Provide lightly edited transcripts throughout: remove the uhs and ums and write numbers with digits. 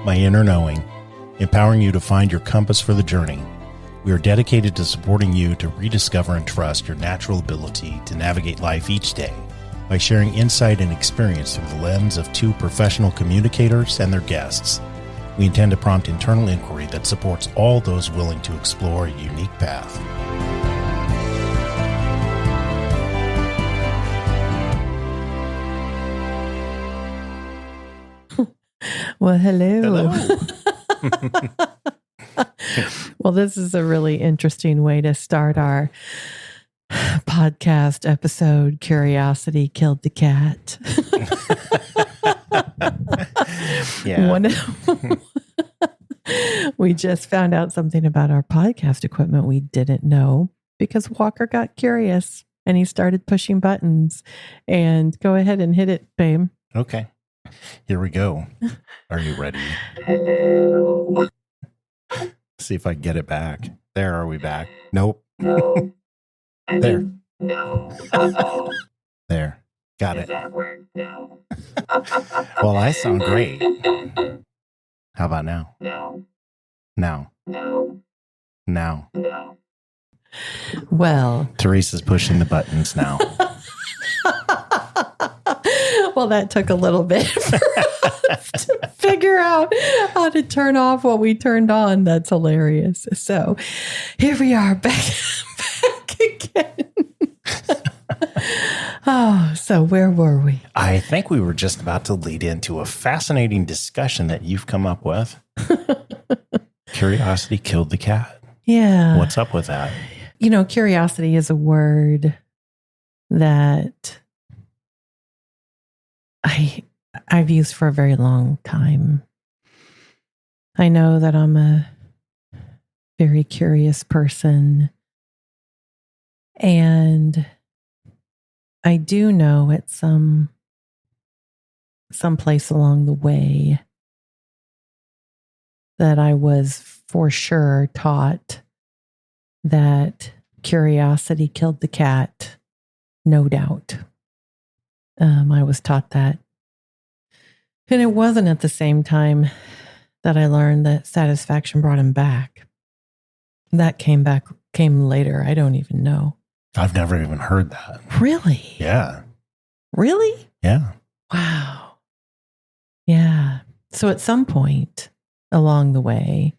My Inner Knowing, empowering you to find your compass for the journey. We are dedicated to supporting you to rediscover and trust your natural ability to navigate life each day by sharing insight and experience through the lens of two professional communicators and their guests. We intend to prompt internal inquiry that supports all those willing to explore a unique path. Well, hello. Hello. Well, this is a really interesting way to start our podcast episode. Curiosity killed the cat. Yeah. We just found out something about our podcast equipment we didn't know because Walker got curious and he started pushing buttons. And go ahead and hit it, babe. Okay. Here we go. Are you ready? See if I can get it back. There, are we back? Nope. No. There. No. There. Got Does it. that work? No. Well, I sound great. How about now? No. Now. No. Now. No. Well, Teresa's pushing the buttons now. well, that took a little bit for us to figure out how to turn off what we turned on. That's hilarious. So here we are back again. Oh, so where were we? I think we were just about to lead into a fascinating discussion that you've come up with. Curiosity killed the cat. Yeah. What's up with that? You know, curiosity is a word that I've used for a very long time. I know that I'm a very curious person. And I do know at some place along the way that I was for sure taught that curiosity killed the cat, no doubt. I was taught that. And it wasn't at the same time that I learned that satisfaction brought him back. That came later. I don't even know. I've never even heard that. Really? Yeah. Really? Yeah. Wow. Yeah. So at some point along the way,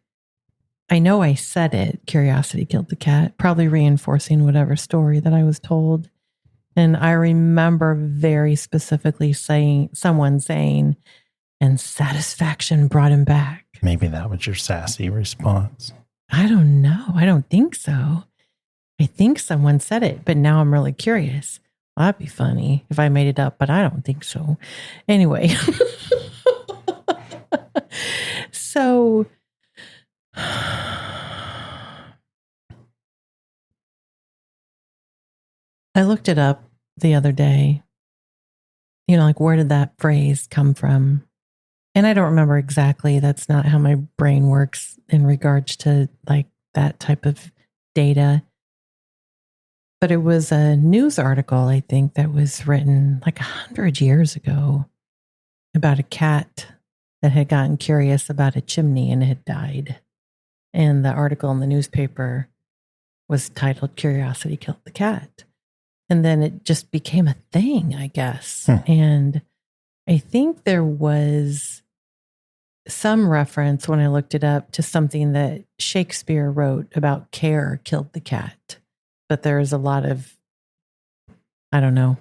I know I said it, curiosity killed the cat, probably reinforcing whatever story that I was told. And I remember very specifically someone saying, and satisfaction brought him back. Maybe that was your sassy response. I don't know. I don't think so. I think someone said it, but now I'm really curious. Well, that'd be funny if I made it up, but I don't think so. Anyway. So I looked it up the other day, like where did that phrase come from? And I don't remember exactly. That's not how my brain works in regards to like that type of data. But it was a news article, I think, that was written like 100 years ago about a cat that had gotten curious about a chimney and had died. And the article in the newspaper was titled Curiosity Killed the Cat. And then it just became a thing, I guess. And I think there was some reference when I looked it up to something that Shakespeare wrote about care killed the cat. But there's a lot of, I don't know,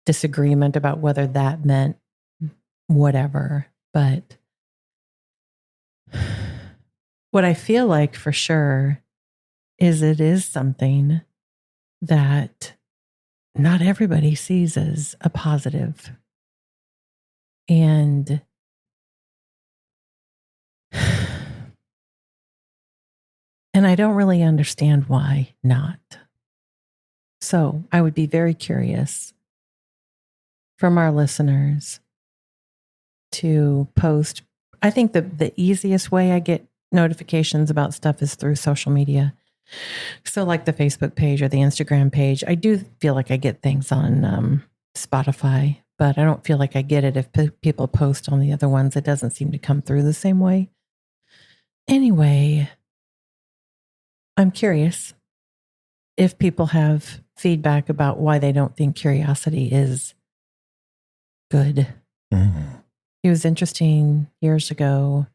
disagreement about whether that meant whatever. But what I feel like for sure is it is something that not everybody sees as a positive. And I don't really understand why not. So I would be very curious from our listeners to post. I think the easiest way I get notifications about stuff is through social media. So like the Facebook page or the Instagram page. I do feel like I get things on Spotify, but I don't feel like I get it if people post on the other ones. It doesn't seem to come through the same way. Anyway, I'm curious if people have feedback about why they don't think curiosity is good. Mm-hmm. It was interesting years ago.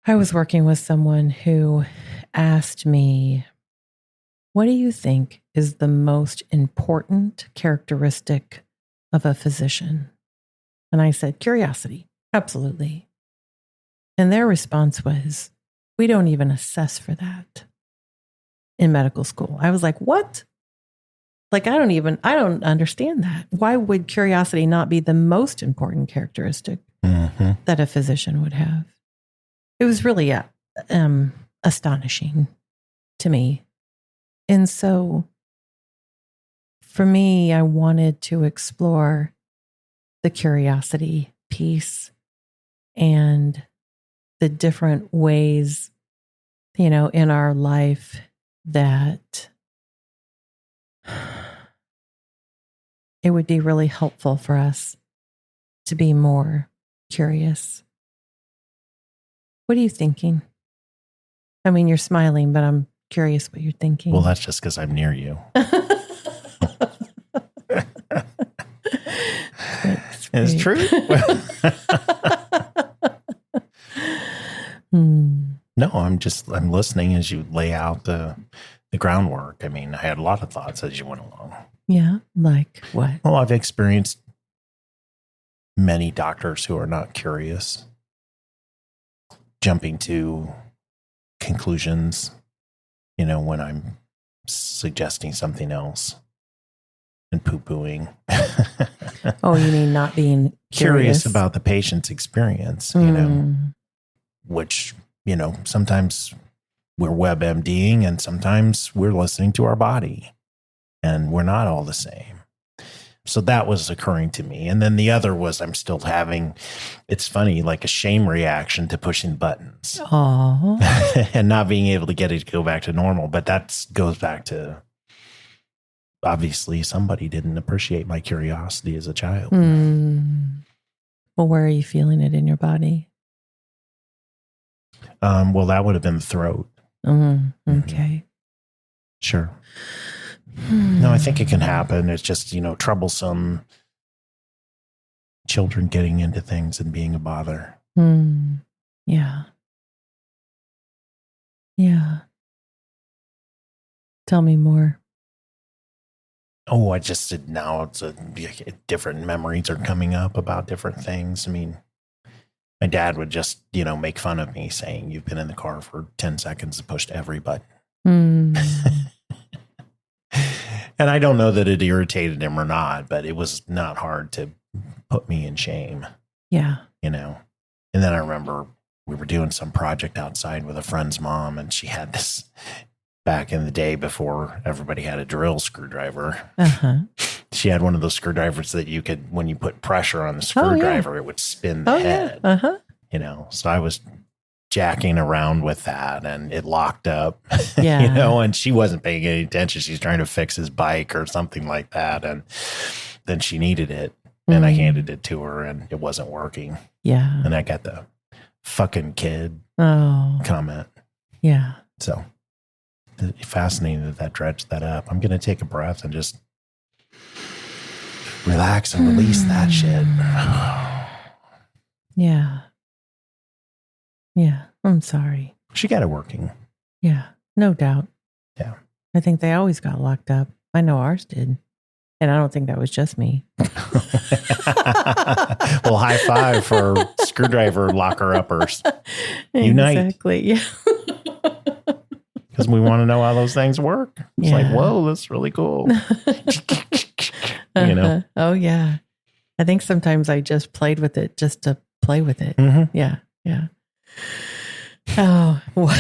I was working with someone who asked me, what do you think is the most important characteristic of a physician? And I said, curiosity. Absolutely. And their response was, we don't even assess for that in medical school. I was like, what? Like, I don't understand that. Why would curiosity not be the most important characteristic that a physician would have? It was really astonishing to me. And so for me, I wanted to explore the curiosity piece and the different ways, in our life that it would be really helpful for us to be more curious. What are you thinking? I mean, you're smiling, but I'm curious what you're thinking. Well, that's just because I'm near you. It's true. No, I'm listening as you lay out the groundwork. I mean, I had a lot of thoughts as you went along. Yeah, like what? Well, I've experienced many doctors who are not curious, jumping to conclusions, when I'm suggesting something else and poo-pooing. Oh, you mean not being curious about the patient's experience, which, sometimes we're WebMDing and sometimes we're listening to our body and we're not all the same. So that was occurring to me. And then the other was I'm still having, it's funny, like a shame reaction to pushing buttons. And not being able to get it to go back to normal. But that goes back to, obviously, somebody didn't appreciate my curiosity as a child. Well, where are you feeling it in your body? Well, that would have been the throat. Okay. Sure. No, I think it can happen. It's just, troublesome children getting into things and being a bother. Yeah. Yeah. Tell me more. Oh, I just did now. It's different memories are coming up about different things. I mean, my dad would just, make fun of me saying, you've been in the car for 10 seconds and pushed every button. And I don't know that it irritated him or not, but it was not hard to put me in shame. Yeah. And then I remember we were doing some project outside with a friend's mom, and she had this back in the day before everybody had a drill screwdriver. She had one of those screwdrivers that you could, when you put pressure on the screwdriver, it would spin the head. So I was jacking around with that and it locked up, and she wasn't paying any attention. She's trying to fix his bike or something like that. And then she needed it and I handed it to her and it wasn't working. Yeah. And I got the fucking kid comment. Yeah. So fascinating that dredged that up. I'm going to take a breath and just relax and release that shit. Yeah. Yeah. I'm sorry. She got it working. Yeah. No doubt. Yeah. I think they always got locked up. I know ours did. And I don't think that was just me. Well, high five for screwdriver locker uppers. Unite. Exactly. Yeah. Because we want to know how those things work. It's like, whoa, that's really cool. Oh, yeah. I think sometimes I just played with it just to play with it. Yeah. Yeah. Oh, what?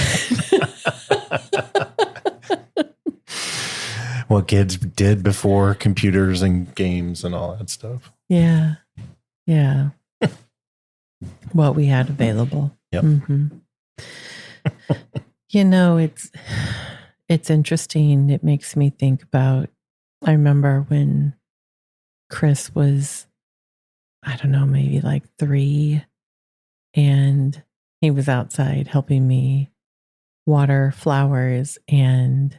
What kids did before computers and games and all that stuff. Yeah. Yeah. What we had available. Yep. It's interesting. It makes me think about, I remember when Chris was, I don't know, maybe like 3, and he was outside helping me water flowers and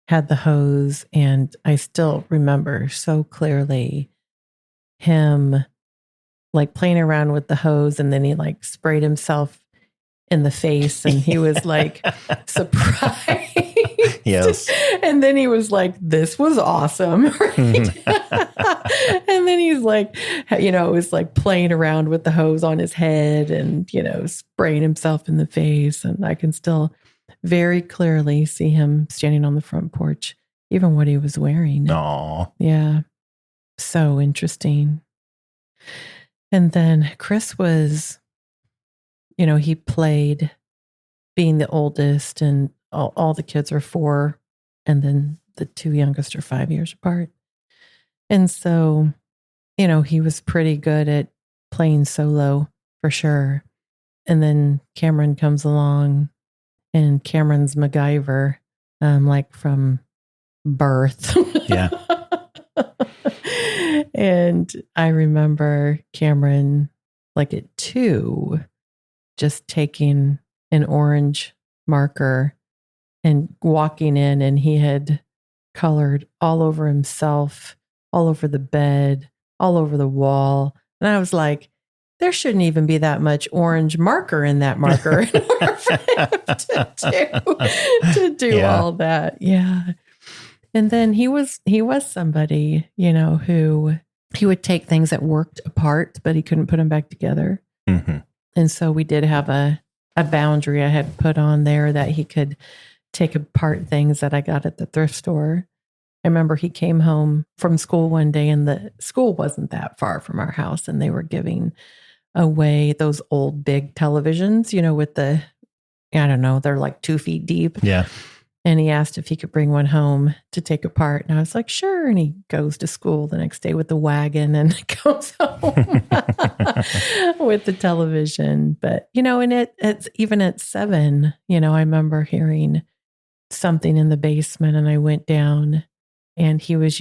had the hose. And I still remember so clearly him like playing around with the hose, and then he like sprayed himself in the face, and he was like surprised. Yes. And then he was like, this was awesome. Right? And then he's like, it was like playing around with the hose on his head and, spraying himself in the face. And I can still very clearly see him standing on the front porch, even what he was wearing. Aw. Yeah. So interesting. And then Chris was, he played being the oldest, and all the kids are 4, and then the 2 youngest are 5 years apart. And so, he was pretty good at playing solo for sure. And then Cameron comes along, and Cameron's MacGyver, like from birth. Yeah. And I remember Cameron, like at 2, just taking an orange marker and walking in, and he had colored all over himself, all over the bed, all over the wall. And I was like, there shouldn't even be that much orange marker in that marker in order for him to do all that. Yeah. And then he was somebody, who he would take things that worked apart, but he couldn't put them back together. Mm-hmm. And so we did have a boundary I had put on there that he could take apart things that I got at the thrift store. I remember he came home from school one day, and the school wasn't that far from our house, and they were giving away those old big televisions, with the, I don't know, they're like 2 feet deep. Yeah. And he asked if he could bring one home to take apart. And I was like, sure. And he goes to school the next day with the wagon and goes home with the television. But, and it's even at 7, I remember hearing something in the basement, and I went down, and he was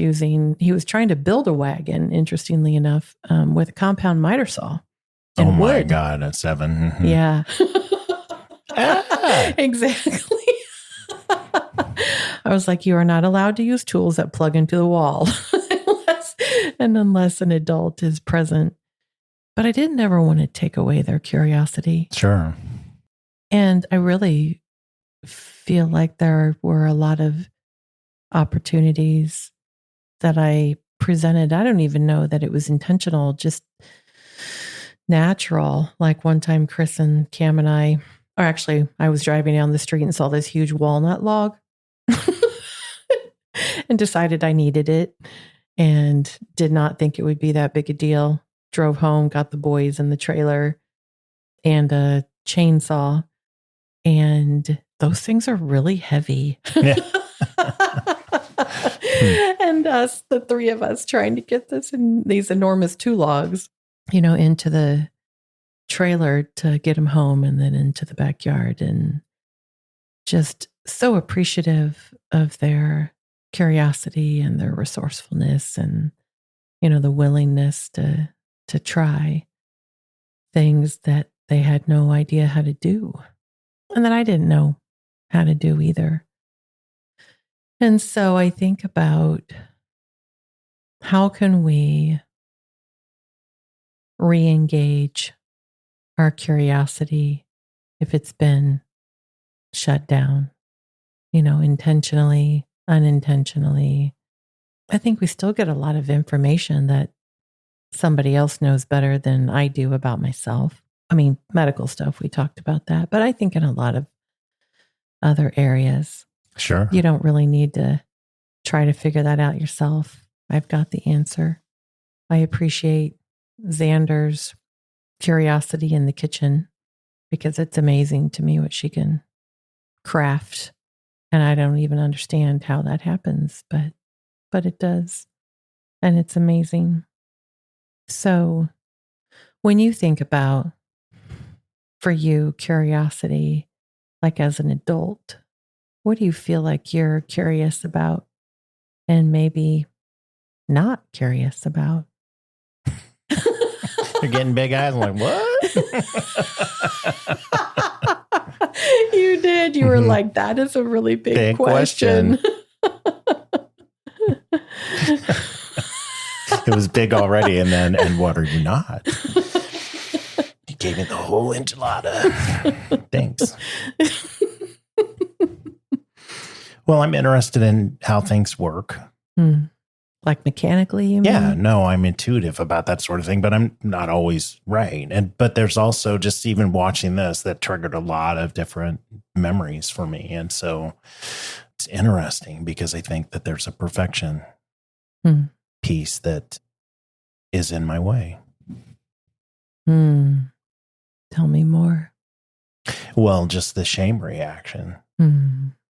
trying to build a wagon, interestingly enough, with a compound miter saw. Oh my wood. God, at 7. Mm-hmm. Yeah. Exactly. I was like, you are not allowed to use tools that plug into the wall unless an adult is present. But I didn't ever want to take away their curiosity. Sure. And I really feel like there were a lot of opportunities that I presented. I don't even know that it was intentional, just natural. Like one time, Chris and Cam and I was driving down the street and saw this huge walnut log and decided I needed it and did not think it would be that big a deal. Drove home, got the boys in the trailer and a chainsaw. And those things are really heavy. Yeah. And the 3 of us trying to get these enormous 2 logs, into the trailer to get them home, and then into the backyard, and just so appreciative of their curiosity and their resourcefulness, and the willingness to try things that they had no idea how to do, and that I didn't know how to do either. And so I think about, how can we re-engage our curiosity if it's been shut down, intentionally, unintentionally. I think we still get a lot of information that somebody else knows better than I do about myself. I mean, medical stuff, we talked about that, but I think in a lot of other areas, Sure. you don't really need to try to figure that out yourself. I've got the answer. I appreciate Xander's curiosity in the kitchen, because it's amazing to me what she can craft. And I don't even understand how that happens, but it does. And it's amazing. So when you think about, for you, curiosity, like as an adult, what do you feel like you're curious about and maybe not curious about? You're getting big eyes. I'm like, what? You did. You were like, that is a really big question. It was big already. And what are you not? You gave me the whole enchilada. Thanks. Well, I'm interested in how things work. Like mechanically, you mean? Yeah, no, I'm intuitive about that sort of thing, but I'm not always right. But there's also just even watching this that triggered a lot of different memories for me. And so it's interesting because I think that there's a perfection piece that is in my way. Tell me more. Well, just the shame reaction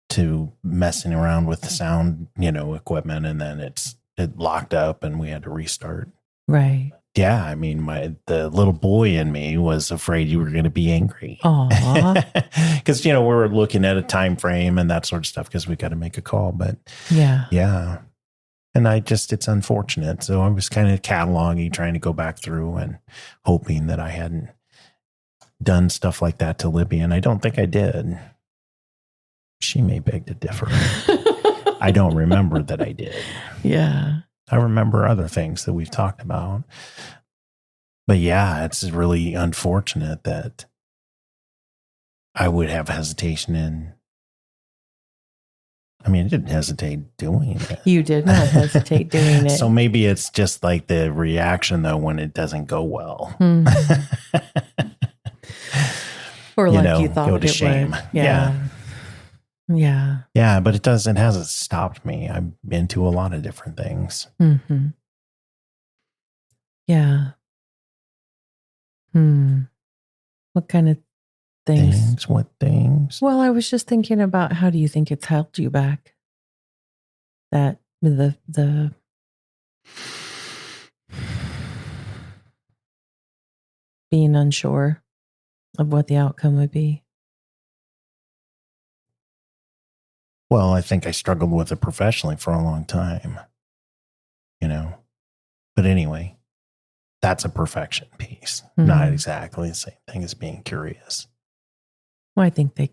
to messing around with the sound, equipment, and then it locked up and we had to restart. Right. Yeah, I mean, the little boy in me was afraid you were going to be angry. Because we were looking at a time frame and that sort of stuff because we got to make a call. But yeah, and it's unfortunate. So I was kind of cataloging, trying to go back through and hoping that I hadn't done stuff like that to Libby, and I don't think I did. She may beg to differ. I don't remember that I did. Yeah. I remember other things that we've talked about. But yeah, it's really unfortunate that I would have hesitation in. I mean, I didn't hesitate doing it. You did not hesitate doing it. So maybe it's just like the reaction, though, when it doesn't go well. Or like you thought go to it shame. would. Yeah. Yeah, but it hasn't stopped me. I'm into a lot of different things. Yeah. What kind of things? What things? Well, I was just thinking about how do you think it's held you back? That the being unsure of what the outcome would be. Well, I think I struggled with it professionally for a long time, But anyway, that's a perfection piece. Not exactly the same thing as being curious. Well, I think they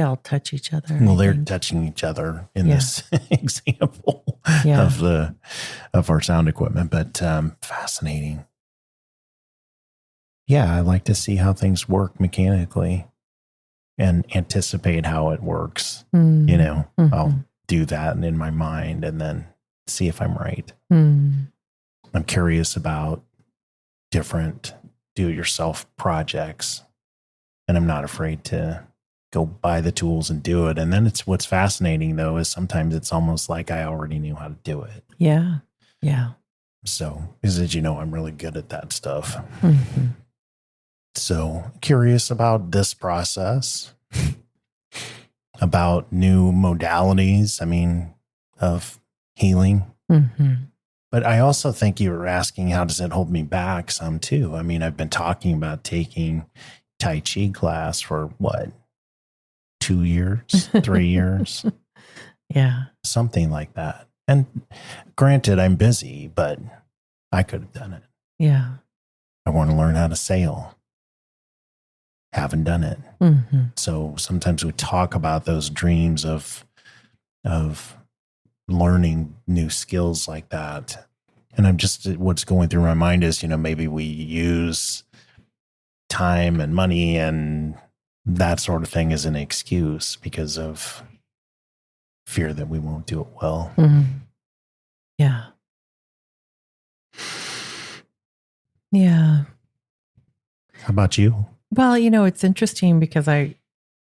all touch each other. Well, they're touching each other in this example of our sound equipment, but fascinating. Yeah, I like to see how things work mechanically and anticipate how it works. I'll do that in my mind and then see if I'm right. I'm curious about different do-it-yourself projects, and I'm not afraid to go buy the tools and do it. And then what's fascinating, though, is sometimes it's almost like I already knew how to do it. Yeah. So, because as you know, I'm really good at that stuff. So curious about this process, about new modalities, of healing. But I also think you were asking, how does it hold me back some too? I've been talking about taking Tai Chi class for 2 years, 3 years? Yeah. Something like that. And granted, I'm busy, but I could have done it. Yeah. I want to learn how to sail. Haven't done it. So sometimes we talk about those dreams of learning new skills like that. And what's going through my mind is, maybe we use time and money and that sort of thing as an excuse because of fear that we won't do it well. Yeah. Yeah. How about you? Well, it's interesting because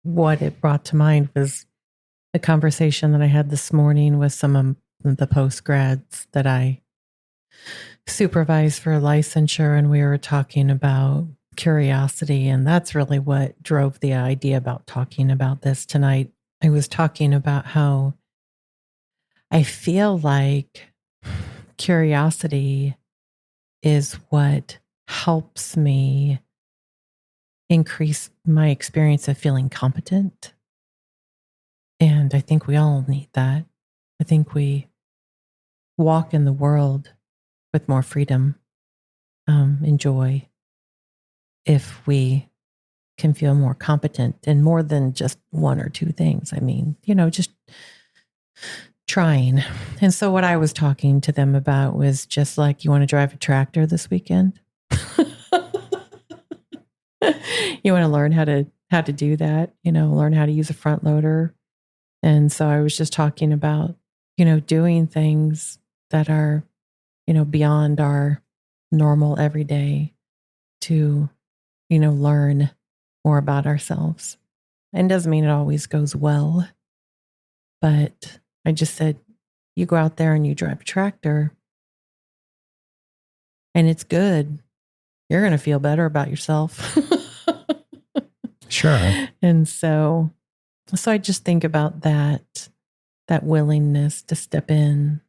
what it brought to mind was a conversation that I had this morning with some of the postgrads that I supervise for licensure. And we were talking about curiosity. And that's really what drove the idea about talking about this tonight. I was talking about how I feel like curiosity is what helps me increase my experience of feeling competent. And I think we all need that. I think we walk in the world with more freedom and joy if we can feel more competent in more than just one or two things. I mean, just trying. And so what I was talking to them about was just like, you want to drive a tractor this weekend? You want to learn how to do that, learn how to use a front loader. And so I was just talking about, doing things that are, beyond our normal everyday to, learn more about ourselves. And doesn't mean it always goes well, but I just said, you go out there and you drive a tractor and it's good. You're going to feel better about yourself. Sure. And so I just think about that willingness to step in,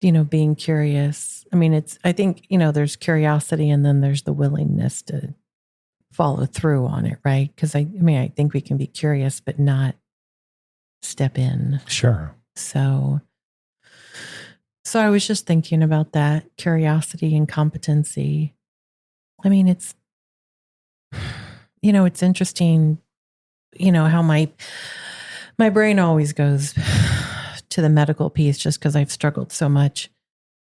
being curious. I mean, I think, there's curiosity and then there's the willingness to follow through on it, right? Because I think we can be curious, but not step in. Sure. So I was just thinking about that curiosity and competency. I mean, it's interesting, how my brain always goes to the medical piece just because I've struggled so much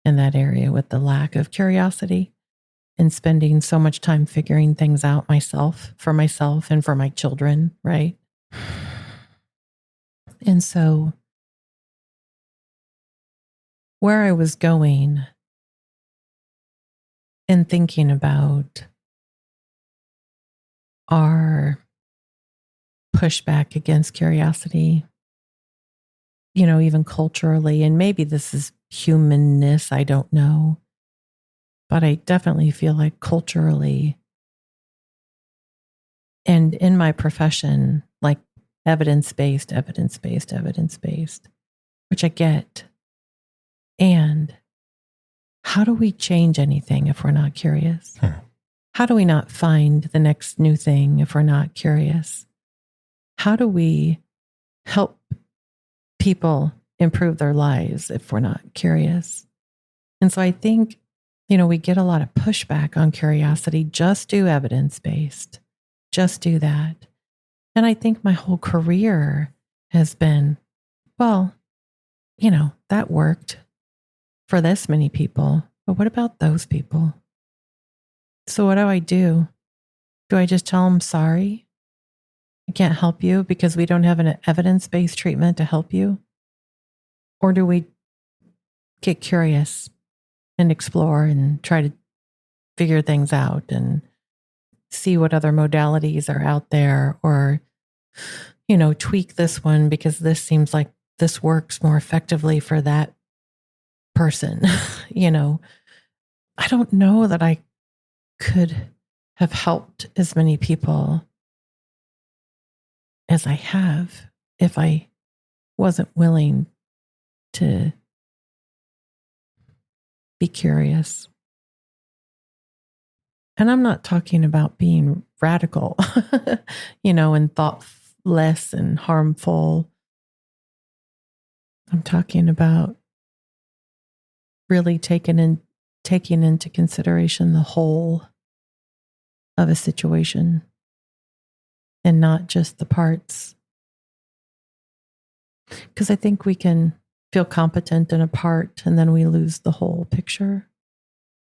in that area with the lack of curiosity and spending so much time figuring things out for myself and for my children, right? And so where I was going and thinking about our pushback against curiosity, even culturally, and maybe this is humanness, I don't know, but I definitely feel like culturally and in my profession, like evidence-based, which I get. And how do we change anything if we're not curious? How do we not find the next new thing if we're not curious? How do we help people improve their lives if we're not curious? And so I think, we get a lot of pushback on curiosity. Just do evidence-based. Just do that. And I think my whole career has been, well, that worked for this many people, but what about those people? So what do? Do I just tell them, sorry, I can't help you because we don't have an evidence-based treatment to help you? Or do we get curious and explore and try to figure things out and see what other modalities are out there, or, tweak this one because this seems like this works more effectively for that person? I don't know that I could have helped as many people as I have if I wasn't willing to be curious. And I'm not talking about being radical, and thoughtless and harmful. I'm talking about really taking into consideration the whole of a situation and not just the parts. Because I think we can feel competent in a part and then we lose the whole picture.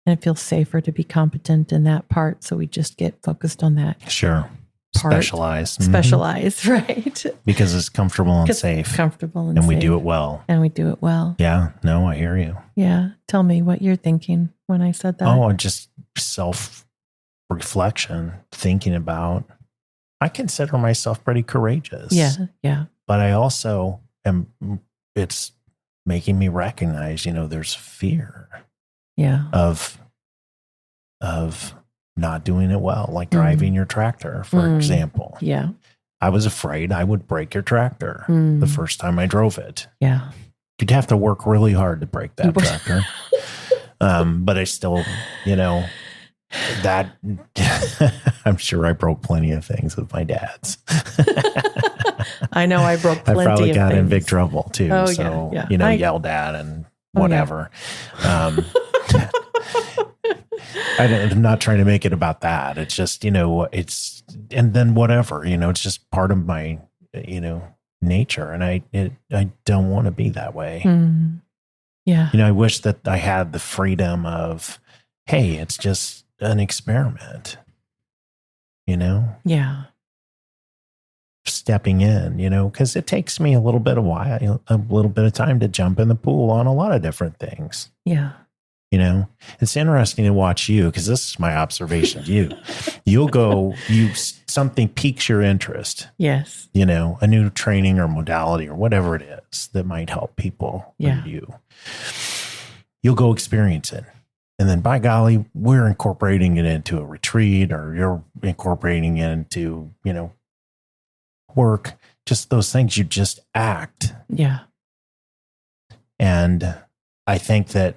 And it feels safer to be competent in that part. So we just get focused on that. Sure. Part. Specialized. Specialized, right? Because it's comfortable and safe. Comfortable and safe. safe. We do it well. And we do it well. Yeah. No, I hear you. Yeah. Tell me what you're thinking when I said that. Oh, just self-reflection, thinking about, I consider myself pretty courageous. Yeah. Yeah. But I also it's making me recognize, there's fear. Yeah. Of not doing it well, like driving your tractor, for example. Yeah. I was afraid I would break your tractor the first time I drove it. Yeah. You'd have to work really hard to break that tractor. But I still, that I'm sure I broke plenty of things with my dad's. I know I broke plenty of things. I probably got in big trouble too. Oh, so, yeah. yelled at and whatever. I'm not trying to make it about that. It's just, and then whatever, it's just part of my, nature. And I don't want to be that way. Yeah. I wish that I had the freedom of, hey, it's just an experiment, Yeah. stepping in, because it takes me a little bit of time to jump in the pool on a lot of different things. Yeah. It's interesting to watch you, because this is my observation of you. Something piques your interest. Yes. A new training or modality or whatever it is that might help people. Yeah. You'll go experience it. And then by golly, we're incorporating it into a retreat, or you're incorporating it into, work, just those things. You just act. Yeah. And I think that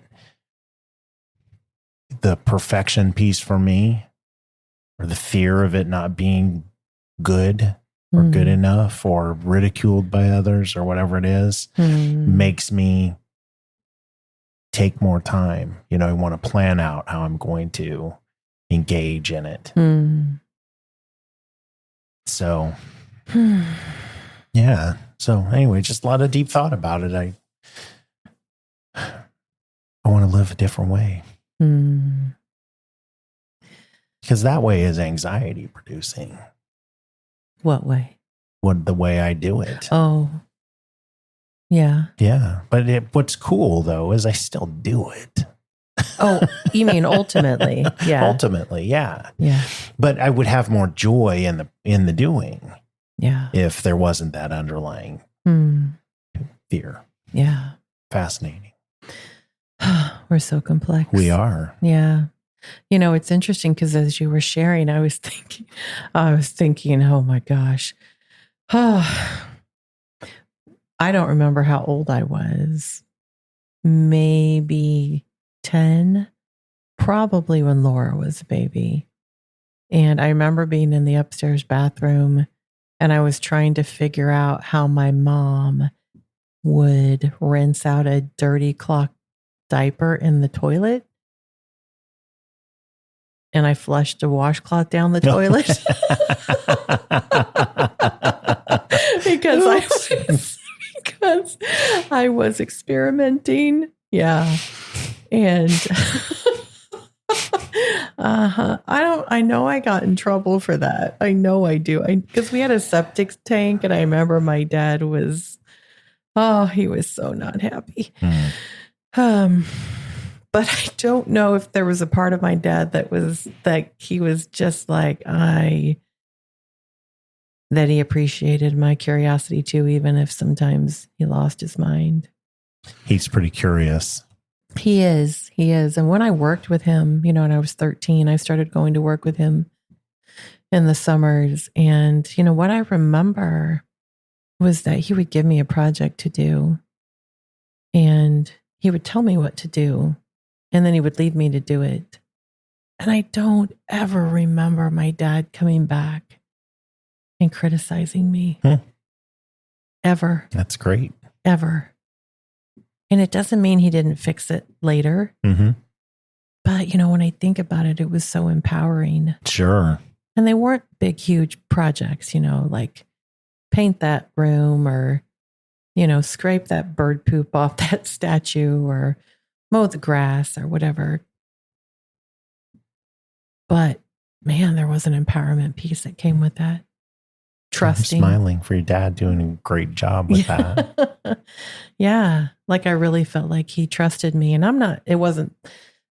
the perfection piece for me, or the fear of it not being good or good enough, or ridiculed by others, or whatever it is, makes me take more time. I want to plan out how I'm going to engage in it. So, yeah. So anyway, just a lot of deep thought about it. I want to live a different way. Because that way is anxiety producing. What way? The way I do it. Oh, yeah. Yeah. But what's cool though is I still do it. Oh, you mean ultimately? Yeah. Ultimately, yeah. Yeah. But I would have more joy in the doing. Yeah. If there wasn't that underlying fear. Yeah. Fascinating. We're so complex. We are. Yeah. It's interesting because as you were sharing, I was thinking, oh my gosh. I don't remember how old I was. Maybe 10, probably when Laura was a baby. And I remember being in the upstairs bathroom, and I was trying to figure out how my mom would rinse out a dirty cloth diaper in the toilet. And I flushed a washcloth down the toilet because I was experimenting. Yeah. And I know I got in trouble for that. I know I do. Because we had a septic tank, and I remember my dad was, he was so not happy. But I don't know if there was a part of my dad that he was just like, that he appreciated my curiosity too, even if sometimes he lost his mind. He's pretty curious. He is. And when I worked with him, when I was 13, I started going to work with him in the summers. And, what I remember was that he would give me a project to do, and he would tell me what to do, and then he would leave me to do it. And I don't ever remember my dad coming back and criticizing me. Ever. That's great. Ever. And it doesn't mean he didn't fix it later. But, when I think about it, it was so empowering. Sure. And they weren't big, huge projects, like paint that room, or, scrape that bird poop off that statue, or mow the grass, or whatever. But man, there was an empowerment piece that came with that. Trusting. I'm smiling for your dad doing a great job with that. Yeah. Like I really felt like he trusted me, and it wasn't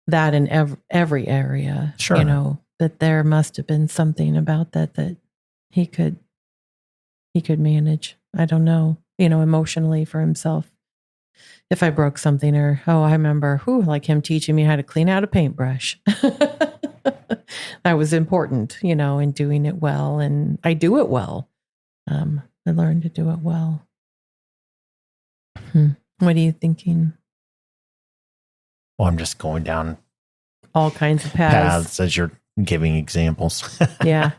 that in every area. Sure. That there must have been something about that he could manage. I don't know, emotionally for himself. If I broke something, or, I remember, like him teaching me how to clean out a paintbrush. That was important, in doing it well. And I do it well. I learned to do it well. What are you thinking? Well, I'm just going down all kinds of paths as you're giving examples. Yeah.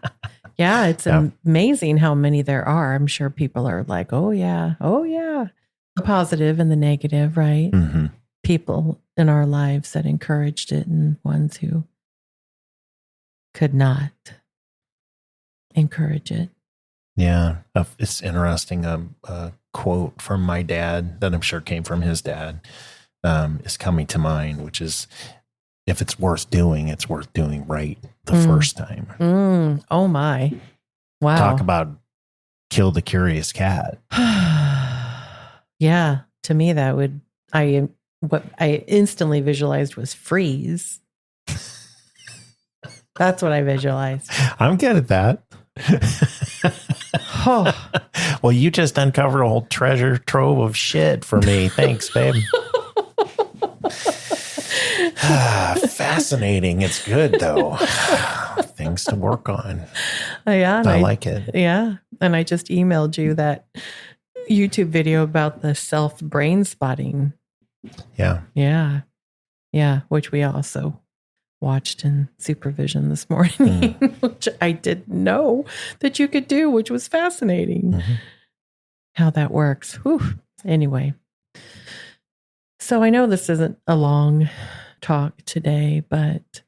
Yeah. It's amazing how many there are. I'm sure people are like, oh yeah. The positive and the negative, right? People in our lives that encouraged it, and ones who could not encourage it. Yeah. It's interesting. A quote from my dad that I'm sure came from his dad is coming to mind, which is, if it's worth doing, it's worth doing right the first time. Oh my. Wow. Talk about kill the curious cat. Yeah. To me, that would, what I instantly visualized was freeze. That's what I visualized. I'm good at that. Oh. Well, you just uncovered a whole treasure trove of shit for me. Thanks, babe. Fascinating. It's good, though. Things to work on. Yeah. I like it. Yeah. And I just emailed you that YouTube video about the self brain spotting. Yeah. Yeah. Yeah. Which we also watched in supervision this morning, which I didn't know that you could do, which was fascinating. How that works. Whew. Anyway. So I know this isn't a long talk today, but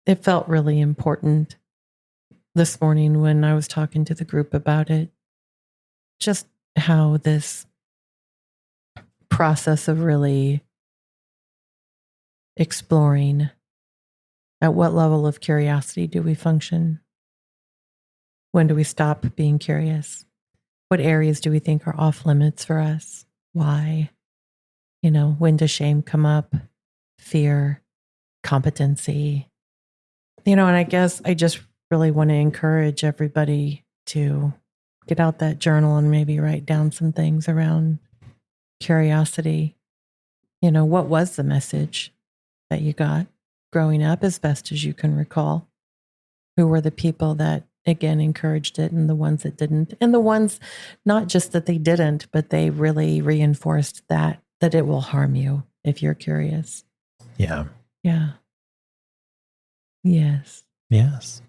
it felt really important this morning when I was talking to the group about it. Just how this process of really exploring at what level of curiosity do we function? When do we stop being curious? What areas do we think are off limits for us? Why? When does shame come up? Fear, competency. And I guess I just really want to encourage everybody to get out that journal and maybe write down some things around curiosity. What was the message that you got growing up as best as you can recall? Who were the people that, again, encouraged it, and the ones that didn't? And the ones, not just that they didn't, but they really reinforced that it will harm you if you're curious. Yeah. Yeah. Yes. Yes.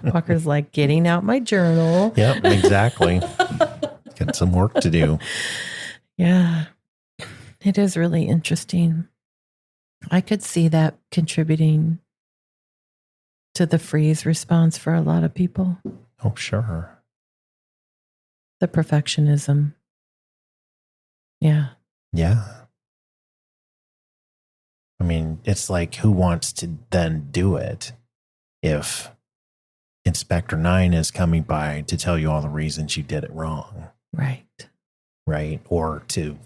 Walker's like, getting out my journal. Yep, exactly. Got some work to do. Yeah. It is really interesting. I could see that contributing to the freeze response for a lot of people. Oh, sure. The perfectionism. Yeah. Yeah. I mean, it's like, who wants to then do it if Inspector 9 is coming by to tell you all the reasons you did it wrong? Right. Right. Or to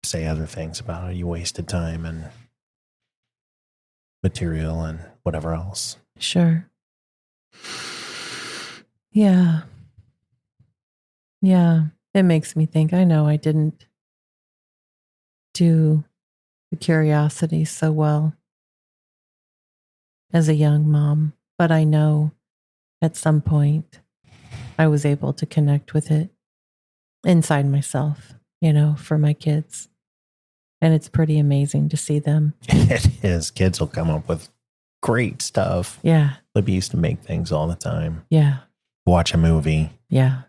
say other things about it. You wasted time and material and whatever else. Sure. Yeah. Yeah. It makes me think, I know I didn't do the curiosity so well as a young mom, but I know at some point I was able to connect with it inside myself, for my kids. And it's pretty amazing to see them. It is. Kids will come up with great stuff. Yeah. Libby used to make things all the time. Yeah. Watch a movie. Yeah.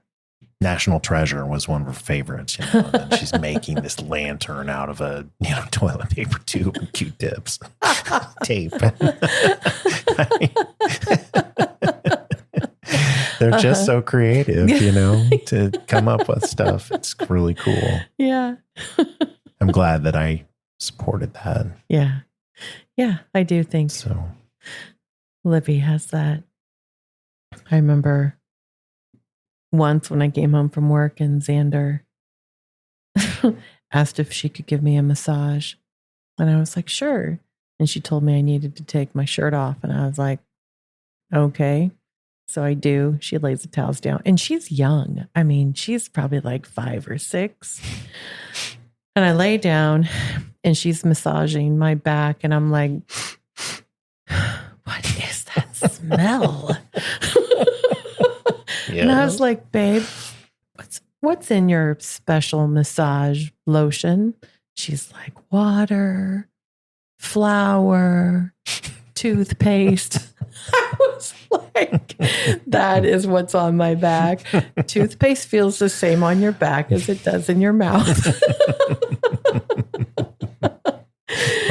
National Treasure was one of her favorites. And she's making this lantern out of a toilet paper tube and Q-tips, tape. They're just so creative, to come up with stuff. It's really cool. Yeah. I'm glad that I supported that. Yeah. Yeah, I do think so. Libby has that. I remember once when I came home from work and Xander asked if she could give me a massage. And I was like, sure. And she told me I needed to take my shirt off. And I was like, okay. So I do. She lays the towels down. And she's young. I mean, she's probably like 5 or 6. And I lay down and she's massaging my back. And I'm like, what is that smell? Yeah. And I was like, babe, what's in your special massage lotion? She's like, water, flour, toothpaste. I was like, that is what's on my back. Toothpaste feels the same on your back as it does in your mouth.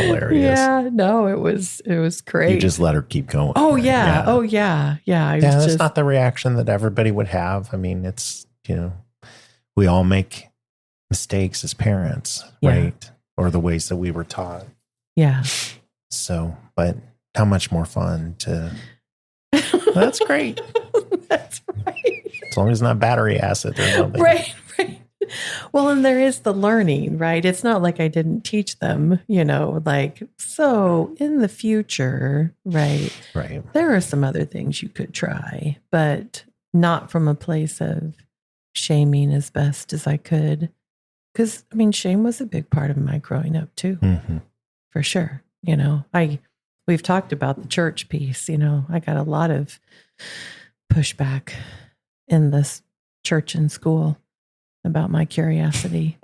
hilarious. Yeah, no, it was great. You just let her keep going. Oh yeah. Oh yeah. Yeah. That's not the reaction that everybody would have. I mean, it's, we all make mistakes as parents, right? Or the ways that we were taught. Yeah. So, but how much more fun to, that's great. That's right. As long as it's not battery acid or something. Right. Well, and there is the learning, right? It's not like I didn't teach them, so in the future, right? Right. There are some other things you could try, but not from a place of shaming as best as I could. Because, shame was a big part of my growing up too, for sure. We've talked about the church piece, I got a lot of pushback in this church and school about my curiosity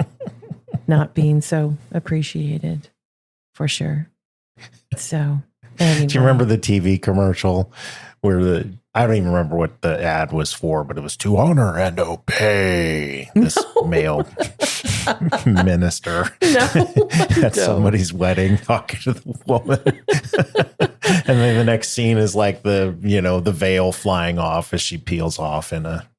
not being so appreciated, for sure. So, anyway. Do you remember the TV commercial where I don't even remember what the ad was for, but it was to honor and obey this male minister at somebody's wedding talking to the woman. And then the next scene is like the veil flying off as she peels off in a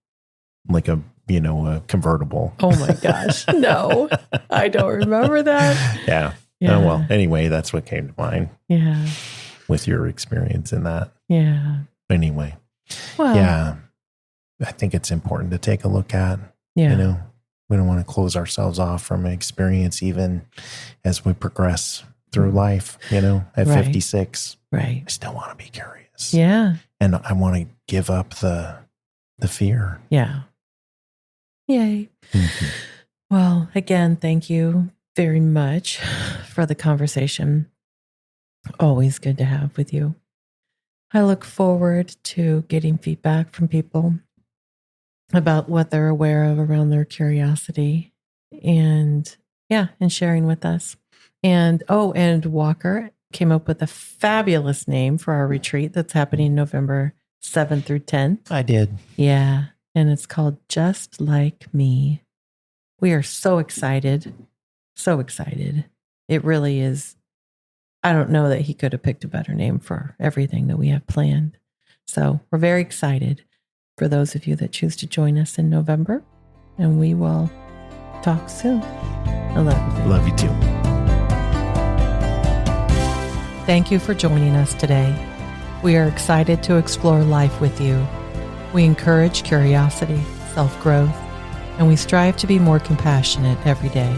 convertible. Oh my gosh. No, I don't remember that. Yeah. Oh, well, anyway, that's what came to mind. Yeah. With your experience in that. Yeah. Anyway. Well, yeah. I think it's important to take a look at, we don't want to close ourselves off from experience, even as we progress through life, at 56. Right. I still want to be curious. Yeah. And I want to give up the fear. Yeah. Yay. Mm-hmm. Well, again, thank you very much for the conversation. Always good to have with you. I look forward to getting feedback from people about what they're aware of around their curiosity and sharing with us. And Walker came up with a fabulous name for our retreat that's happening November 7th through 10th. I did. Yeah. And it's called Just Like Me. We are so excited. So excited. It really is. I don't know that he could have picked a better name for everything that we have planned. So we're very excited for those of you that choose to join us in November. And we will talk soon. I love you. Baby. Love you too. Thank you for joining us today. We are excited to explore life with you. We encourage curiosity, self-growth, and we strive to be more compassionate every day.